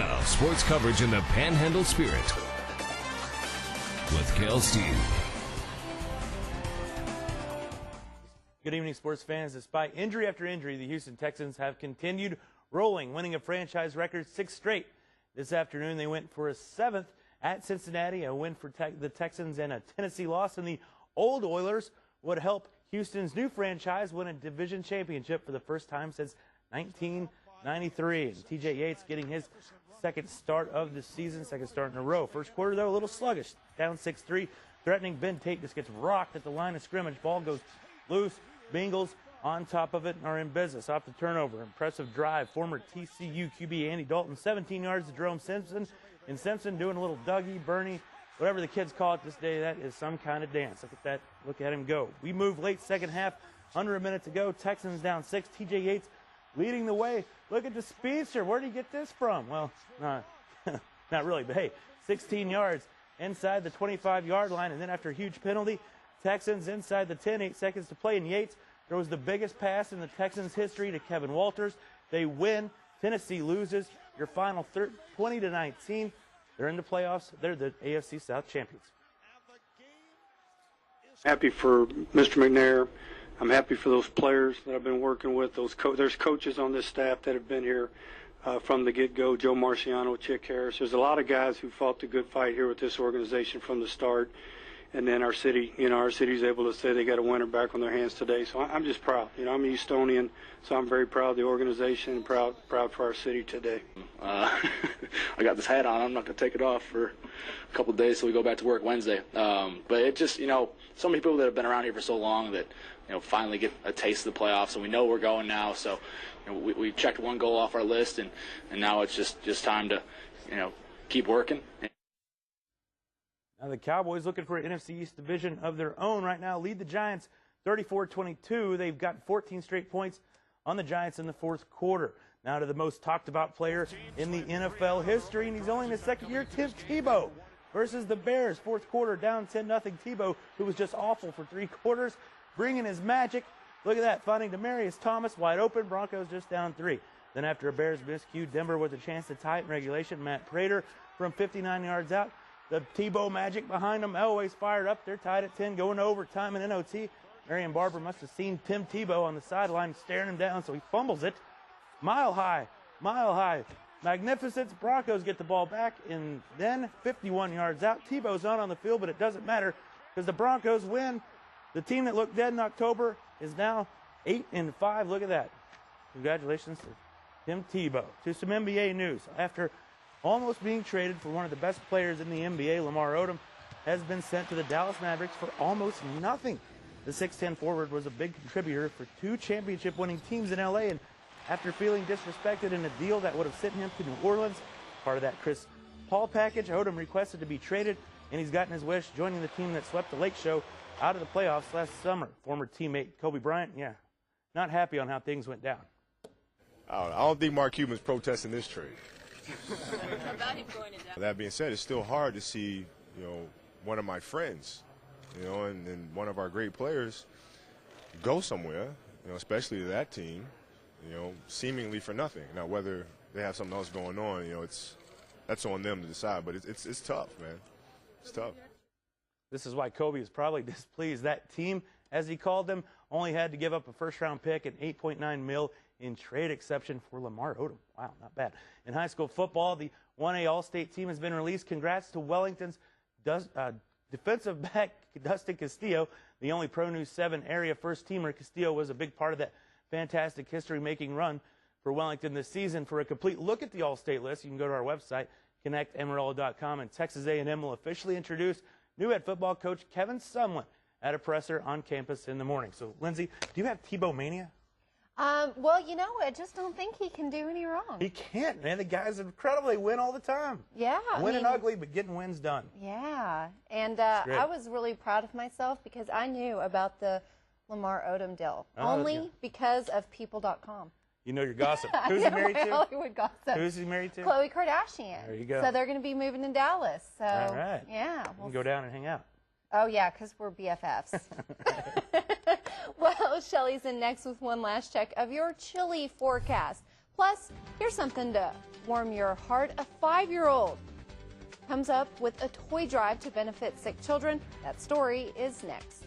Now, sports coverage in the Panhandle spirit with Kel Steve. Good evening, sports fans. Despite injury after injury, the Houston Texans have continued rolling, winning a franchise record 6 straight. This afternoon, they went for a 7th at Cincinnati, a win for the Texans, and a Tennessee loss. And the old Oilers would help Houston's new franchise win a division championship for the first time since 1993. And TJ Yates getting his second start of the season, second start in a row. First quarter, though, a little sluggish, down 6-3. Threatening Ben Tate just gets rocked at the line of scrimmage. Ball goes loose. Bengals on top of it are in business. Off the turnover. Impressive drive. Former TCU QB Andy Dalton, 17 yards to Jerome Simpson. And Simpson doing a little Dougie, Bernie, whatever the kids call it this day. That is some kind of dance. Look at that. Look at him go. We move late second half. Under a minute to go. Texans down 6. TJ Yates leading the way. Look at the speedster. Where did he get this from? Well, not really, but hey, 16 yards inside the 25-yard line. And then after a huge penalty, Texans inside the 10, 8 seconds to play, and Yates throws the biggest pass in the Texans' history to Kevin Walters. They win. Tennessee loses. Your final 20-19. They're in the playoffs. They're the AFC South champions. Happy for Mr. McNair. I'm happy for those players that I've been working with. There's coaches on this staff that have been here from the get-go. Joe Marciano, Chick Harris. There's a lot of guys who fought the good fight here with this organization from the start. And then our city, our city's able to say they got a winner back on their hands today. So I'm just proud. I'm a Houstonian, so I'm very proud of the organization and proud for our city today. I got this hat on. I'm not going to take it off for a couple of days till we go back to work Wednesday. But it just, so many people that have been around here for so long that, finally get a taste of the playoffs, and we know we're going now. So, we checked one goal off our list, and now it's just time to, keep working. Now the Cowboys, looking for an NFC East division of their own right now, lead the Giants 34-22. They've got 14 straight points on the Giants in the fourth quarter. Now to the most talked about player in the NFL history, and he's only in his second year, Tim Tebow versus the Bears. Fourth quarter, down 10-0. Tebow, who was just awful for 3 quarters, bringing his magic. Look at that, finding Demaryius Thomas wide open. Broncos just down 3. Then after a Bears miscue, Denver with a chance to tie it in regulation. Matt Prater from 59 yards out. The Tebow magic behind them, Elway's fired up. They're tied at 10, going to overtime and NOT. Marion Barber must have seen Tim Tebow on the sideline staring him down, so he fumbles it. Mile high. Magnificence. Broncos get the ball back, and then 51 yards out. Tebow's on the field, but it doesn't matter because the Broncos win. The team that looked dead in October is now 8-5. Look at that. Congratulations to Tim Tebow. To some NBA news. After almost being traded for one of the best players in the NBA, Lamar Odom has been sent to the Dallas Mavericks for almost nothing. The 6'10 forward was a big contributor for 2 championship-winning teams in L.A., and after feeling disrespected in a deal that would have sent him to New Orleans, part of that Chris Paul package, Odom requested to be traded, and he's gotten his wish, joining the team that swept the Lake Show out of the playoffs last summer. Former teammate Kobe Bryant, not happy on how things went down. I don't think Mark Cuban's protesting this trade. About him going to Dallas. That being said, it's still hard to see, one of my friends, and one of our great players go somewhere, especially to that team, seemingly for nothing. Now, whether they have something else going on, that's on them to decide. But it's tough, man. It's tough. This is why Kobe is probably displeased. That team, as he called them, only had to give up a first-round pick and $8.9 million in trade exception for Lamar Odom. Wow, not bad. In high school football, the 1A All-State team has been released. Congrats to Wellington's defensive back, Dustin Castillo, the only Pro News 7 area first-teamer. Castillo was a big part of that fantastic history-making run for Wellington this season. For a complete look at the All-State list, you can go to our website, connectamarillo.com, and Texas A&M will officially introduce new head football coach Kevin Sumlin at a presser on campus in the morning. So, Lindsay, do you have Tebow mania? Well, I just don't think he can do any wrong. He can't, man. The guy's incredible. They win all the time. Yeah. Winning ugly, but getting wins done. Yeah. And I was really proud of myself because I knew about the Lamar Odom deal. Because of People.com. You know your gossip. Who's he married to? Hollywood gossip. Who's he married to? Khloe Kardashian. There you go. So they're going to be moving to Dallas. So, all right. Yeah. You can go down and hang out. Oh, yeah, because we're BFFs. Well, Shelly's in next with one last check of your chilly forecast. Plus, here's something to warm your heart. A 5-year-old comes up with a toy drive to benefit sick children. That story is next.